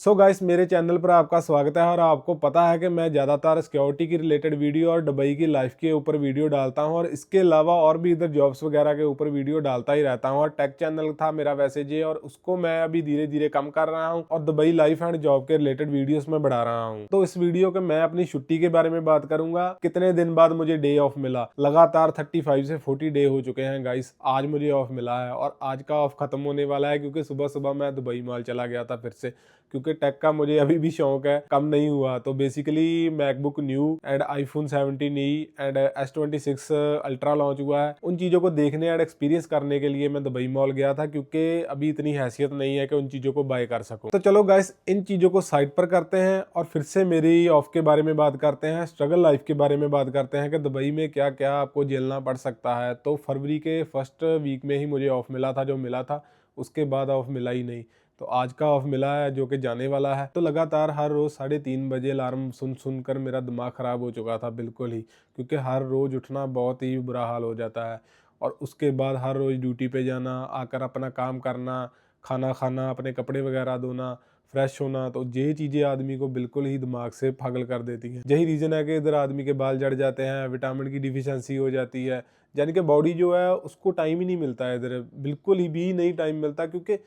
So guys, मेरे channel पर आपका स्वागत है। और आपको पता है कि मैं ज़्यादातर सिक्योरिटी की रिलेटेड वीडियो और दुबई की लाइफ के ऊपर वीडियो डालता हूं, और इसके अलावा और भी इधर जॉब्स वगैरह के ऊपर वीडियो डालता ही रहता हूं। और टेक चैनल था मेरा वैसे जे, और उसको मैं अभी धीरे धीरे कम कर रहा हूं और दुबई लाइफ एंड जॉब के रिलेटेड वीडियोस में बढ़ा रहा हूं। तो इस वीडियो के मैं अपनी छुट्टी के बारे में बात करूंगा, कितने दिन बाद मुझे डे ऑफ मिला। लगातार 35 से 40 डे हो चुके हैं गाइस, आज मुझे ऑफ मिला है और आज का ऑफ खत्म होने वाला है, क्योंकि सुबह सुबह मैं दुबई मॉल चला गया था फिर से, क्योंकि टेक का मुझे अभी भी शौक है, कम नहीं हुआ। तो basically MacBook new and iPhone 17e and S26 ultra launch हुआ है। उन चीज़ों को देखने एंड एक्सपीरियंस करने के लिए मैं दुबई मॉल गया था, क्योंकि अभी इतनी हैसियत नहीं है कि उन चीज़ों को बाय कर सकूं। तो चलो गाइस, इन चीज़ों को साइड पर करते हैं और फिर से मेरी ऑफ के बारे में बात करते हैं, स्ट्रगल लाइफ के बारे में बात करते हैं कि दुबई में क्या क्या आपको झेलना पड़ सकता है। तो फरवरी के फर्स्ट वीक में ही मुझे ऑफ मिला था, जो मिला था, उसके बाद ऑफ मिला ही नहीं। तो आज का ऑफ मिला है जो कि जाने वाला है। तो लगातार हर रोज़ 3:30 बजे अलार्म सुन कर मेरा दिमाग ख़राब हो चुका था बिल्कुल ही, क्योंकि हर रोज़ उठना बहुत ही बुरा हाल हो जाता है। और उसके बाद हर रोज़ ड्यूटी पे जाना, आकर अपना काम करना, खाना खाना, अपने कपड़े वगैरह धोना, फ्रेश होना, तो ये चीज़ें आदमी को बिल्कुल ही दिमाग से पागल कर देती हैं। यही रीज़न है कि इधर आदमी के बाल झड़ जाते हैं, विटामिन की डिफिशेंसी हो जाती है, यानी कि बॉडी जो है उसको टाइम ही नहीं मिलता है, इधर बिल्कुल ही भी नहीं टाइम मिलता। क्योंकि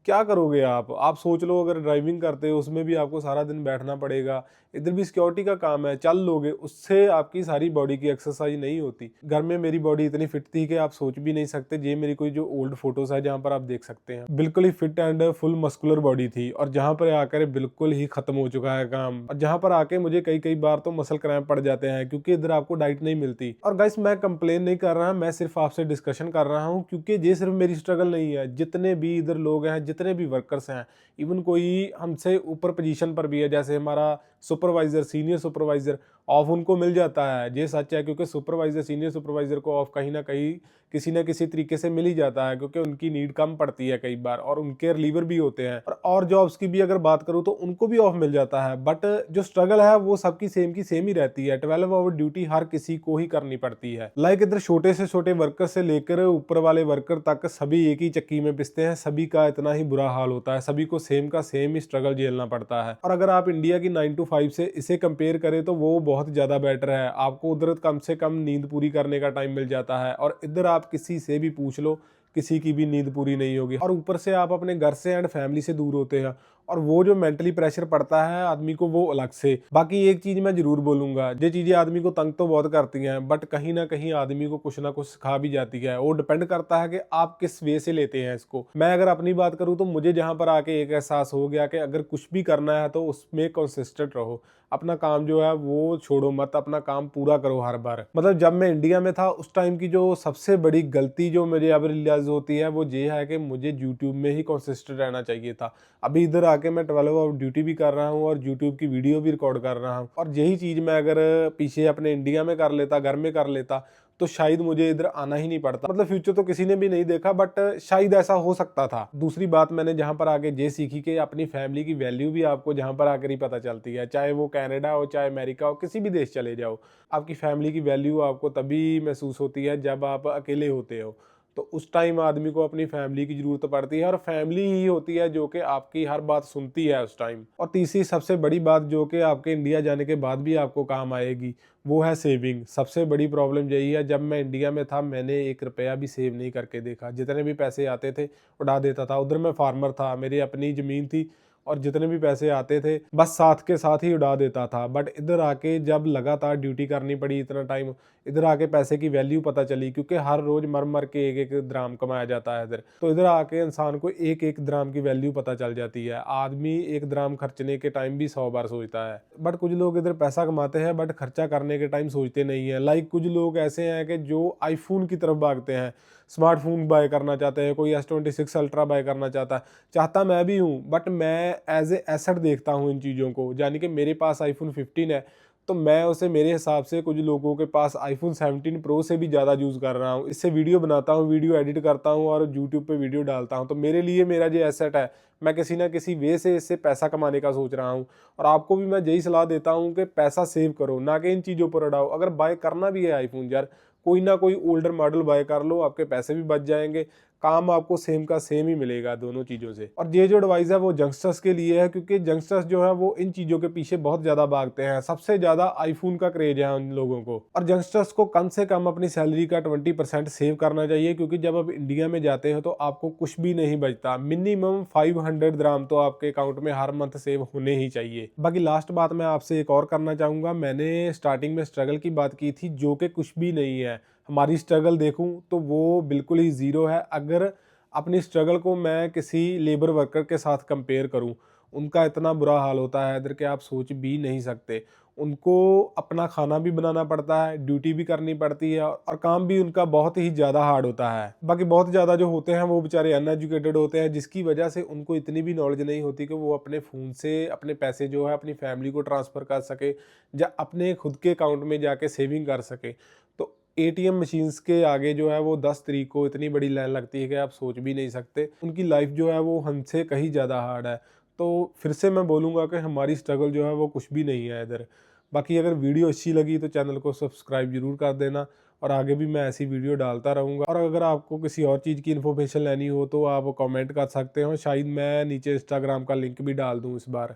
क्या करोगे आप सोच लो, अगर ड्राइविंग करते हो उसमें भी आपको सारा दिन बैठना पड़ेगा, इधर भी सिक्योरिटी का काम है, चल लोगे, उससे आपकी सारी बॉडी की एक्सरसाइज नहीं होती। घर में मेरी बॉडी इतनी फिट थी कि आप सोच भी नहीं सकते। ये मेरी कोई जो ओल्ड फोटोज है जहाँ पर आप देख सकते हैं, बिल्कुल ही fit and full muscular body थी, और जहाँ पर आकर बिल्कुल ही खत्म हो चुका है काम। और जहाँ पर आके मुझे कई कई बार तो मसल क्रैम्प पड़ जाते हैं, क्योंकि इधर आपको डाइट नहीं मिलती। और गाइस, मैं कंप्लेन नहीं कर रहा, मैं सिर्फ आपसे डिस्कशन कर रहा हूँ, क्योंकि ये सिर्फ मेरी स्ट्रगल नहीं है। जितने भी इधर लोग हैं, जितने भी वर्कर्स हैं, इवन कोई हमसे ऊपर पोजीशन पर भी है, जैसे हमारा सुपरवाइजर, सीनियर सुपरवाइजर, ऑफ उनको मिल जाता है। ये सच है, क्योंकि सुपरवाइजर, सीनियर सुपरवाइजर को ऑफ कहीं ना कहीं किसी ना किसी तरीके से मिल ही जाता है, क्योंकि उनकी नीड कम पड़ती है कई बार, और उनके रिलीवर भी होते हैं। और जॉब्स की भी अगर बात करूं तो उनको भी ऑफ मिल जाता है, बट जो स्ट्रगल है वो सबकी सेम की सेम ही रहती है। 12 आवर ड्यूटी हर किसी को ही करनी पड़ती है। लाइक इधर छोटे से छोटे वर्कर से लेकर ऊपर वाले वर्कर तक सभी एक ही चक्की में पिसते हैं, सभी का इतना ही बुरा हाल होता है, सभी को सेम का सेम ही स्ट्रगल झेलना पड़ता है। और अगर आप इंडिया की 9 to 5 से इसे कंपेयर करें तो वो बहुत ज्यादा बेटर है। आपको उधर कम से कम नींद पूरी करने का टाइम मिल जाता है, और इधर आप किसी से भी पूछ लो, किसी की भी नींद पूरी नहीं होगी। और ऊपर से आप अपने घर से एंड फैमिली से दूर होते हैं, और वो जो मेंटली प्रेशर पड़ता है आदमी को, वो अलग से। बाकी एक चीज मैं जरूर बोलूंगा, ये चीजें आदमी को तंग तो बहुत करती हैं, बट कहीं ना कहीं आदमी को कुछ ना कुछ सिखा भी जाती है। वो डिपेंड करता है कि आप किस वे से लेते हैं इसको। मैं अगर अपनी बात करूं तो मुझे जहां पर आके एक एहसास हो गया कि अगर कुछ भी करना है तो उसमें कंसिस्टेंट रहो, अपना काम जो है वो छोड़ो मत, अपना काम पूरा करो हर बार। मतलब जब मैं इंडिया में था उस टाइम की जो सबसे बड़ी गलती जो मुझे अब रियलाइज होती है, वो ये है कि मुझे यूट्यूब में ही कंसिस्टेंट रहना चाहिए था। अभी इधर आके मैं 12 आवर ड्यूटी भी कर रहा हूँ और यूट्यूब की वीडियो भी रिकॉर्ड कर रहा हूँ, और यही चीज़ मैं अगर पीछे अपने इंडिया में कर लेता, घर में कर लेता, तो शायद मुझे इधर आना ही नहीं पड़ता। मतलब फ्यूचर तो किसी ने भी नहीं देखा, बट शायद ऐसा हो सकता था। दूसरी बात मैंने जहां पर आके ये सीखी कि अपनी फैमिली की वैल्यू भी आपको जहां पर आकर ही पता चलती है, चाहे वो कनाडा हो, चाहे अमेरिका हो, किसी भी देश चले जाओ, आपकी फैमिली की वैल्यू आपको तभी महसूस होती है जब आप अकेले होते हो। तो उस टाइम आदमी को अपनी फैमिली की जरूरत पड़ती है, और फैमिली ही होती है जो कि आपकी हर बात सुनती है उस टाइम। और तीसरी सबसे बड़ी बात जो कि आपके इंडिया जाने के बाद भी आपको काम आएगी, वो है सेविंग। सबसे बड़ी प्रॉब्लम यही है, जब मैं इंडिया में था मैंने 1 रुपया भी सेव नहीं करके देखा, जितने भी पैसे आते थे उड़ा देता था। उधर मैं फार्मर था, मेरी अपनी ज़मीन थी, और जितने भी पैसे आते थे बस साथ के साथ ही उड़ा देता था। बट इधर आके जब लगातार ड्यूटी करनी पड़ी इतना टाइम, इधर आके पैसे की वैल्यू पता चली, क्योंकि हर रोज मर मर के एक एक द्राम कमाया जाता है इधर। तो इधर आके इंसान को एक एक द्राम की वैल्यू पता चल जाती है। आदमी एक द्राम खर्चने के टाइम भी 100 बार सोचता है। बट कुछ लोग इधर पैसा कमाते हैं बट खर्चा करने के टाइम सोचते नहीं है। लाइक कुछ लोग ऐसे हैं कि जो आईफोन की तरफ भागते हैं, स्मार्टफोन बाय करना चाहते हैं, कोई S26 अल्ट्रा बाय करना चाहता मैं भी हूँ, बट मैं एज ए एसेट देखता हूँ इन चीज़ों को। यानी कि मेरे पास आईफोन 15 है, तो मैं उसे मेरे हिसाब से कुछ लोगों के पास आईफोन 17 प्रो से भी ज़्यादा यूज़ कर रहा हूँ। इससे वीडियो बनाता हूँ, वीडियो एडिट करता हूँ और यूट्यूब पे वीडियो डालता हूँ। तो मेरे लिए मेरा जो एसेट है, मैं किसी ना किसी वे से इससे पैसा कमाने का सोच रहा हूँ। और आपको भी मैं यही सलाह देता हूँ कि पैसा सेव करो, ना कि इन चीज़ों पर उड़ाओ। अगर बाय करना भी है आईफोन यार, कोई ना कोई ओल्डर मॉडल बाय कर लो, आपके पैसे भी बच जाएंगे, काम आपको सेम का सेम ही मिलेगा दोनों चीज़ों से। और ये जो डिवाइस है वो यंगस्टर्स के लिए है, क्योंकि यंगस्टर्स जो है वो इन चीज़ों के पीछे बहुत ज़्यादा भागते हैं। सबसे ज़्यादा आईफोन का क्रेज है उन लोगों को, और यंगस्टर्स को कम से कम अपनी सैलरी का 20% सेव करना चाहिए, क्योंकि जब आप इंडिया में जाते हो तो आपको कुछ भी नहीं बचता। मिनिमम 500 दिरहम तो आपके अकाउंट में हर मंथ सेव होने ही चाहिए। बाकी लास्ट बात मैं आपसे एक और करना चाहूँगा, मैंने स्टार्टिंग में स्ट्रगल की बात की थी, जो कि कुछ भी नहीं है। हमारी स्ट्रगल देखूं तो वो बिल्कुल ही ज़ीरो है। अगर अपनी स्ट्रगल को मैं किसी लेबर वर्कर के साथ कंपेयर करूं, उनका इतना बुरा हाल होता है इधर के आप सोच भी नहीं सकते। उनको अपना खाना भी बनाना पड़ता है, ड्यूटी भी करनी पड़ती है, और काम भी उनका बहुत ही ज़्यादा हार्ड होता है। बाकी बहुत ज़्यादा जो होते हैं वो बेचारे अनएजुकेटेड होते हैं, जिसकी वजह से उनको इतनी भी नॉलेज नहीं होती कि वो अपने फ़ोन से अपने पैसे जो है अपनी फैमिली को ट्रांसफ़र कर सके, या अपने खुद के अकाउंट में जाके सेविंग कर सके। तो एटीएम मशीन्स के आगे जो है वो 10 तारीख को इतनी बड़ी लाइन लगती है कि आप सोच भी नहीं सकते। उनकी लाइफ जो है वो हमसे कहीं ज़्यादा हार्ड है। तो फिर से मैं बोलूँगा कि हमारी स्ट्रगल जो है वो कुछ भी नहीं है इधर। बाकी अगर वीडियो अच्छी लगी तो चैनल को सब्सक्राइब ज़रूर कर देना, और आगे भी मैं ऐसी वीडियो डालता रहूँगा। और अगर आपको किसी और चीज़ की इन्फॉर्मेशन लेनी हो तो आप कमेंट कर सकते हो, शायद मैं नीचे इंस्टाग्राम का लिंक भी डाल दूँ इस बार।